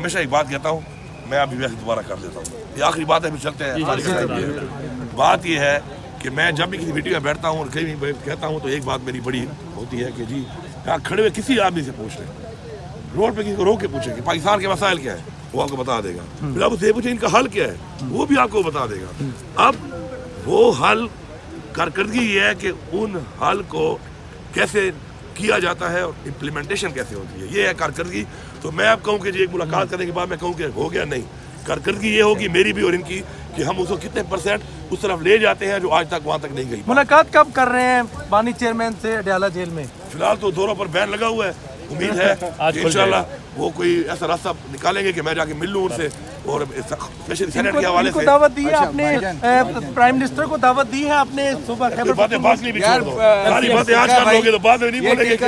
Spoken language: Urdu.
ہمیشہ ایک بات کہتا ہوں، میں ابھی ویسے دوبارہ کر دیتا ہوں، یہ آخری بات ہے، پھر چلتے ہیں۔ بات یہ ہے کہ میں جب بھی کسی میٹنگ میں بیٹھتا ہوں اور کہیں بھی کہتا ہوں تو ایک بات میری بڑی ہوتی ہے کہ جی یہاں کھڑے ہوئے کسی آدمی سے پوچھ لیں، روڈ پہ کسی کو روک کے پوچھیں کہ پاکستان کے مسائل کیا ہے، وہ آپ کو بتا دے گا۔ پھر آپ اسے پوچھیں ان کا حل کیا ہے، وہ بھی آپ کو بتا دے گا۔ اب وہ حل کارکردگی یہ ہے کہ ان حل کو کیسے کیا جاتا ہے اور امپلیمنٹیشن کیسے ہوتی ہے، یہ ہے کارکردگی۔ تو میں اب کہوں کہ جی ایک ملاقات کرنے کے بعد میں کہوں کہ ہو گیا، نہیں، کارکردگی یہ ہوگی میری بھی اور ان کی کہ ہم اس کو کتنے پرسنٹ اس طرف لے جاتے ہیں جو آج تک وہاں تک نہیں گئی۔ ملاقات کب کر رہے ہیں بانی چیئرمین سے اڈیالہ جیل میں؟ فی الحال تو دوروں پر بین لگا ہوا ہے، امید ہے کہ انشاءاللہ وہ کوئی ایسا راستہ نکالیں گے کہ میں جا کے مل لوں ان سے، اور اسپیشلی سینٹ کے حوالے سے دعوت دی ہے آپ نے، پرائم منسٹر کو دعوت دی ہے آپ نے صبح خیبر باتیں بعد میں بھی چھوڑ دو، ساری باتیں آج کر لو گے تو بعد میں نہیں بولیں گے کہ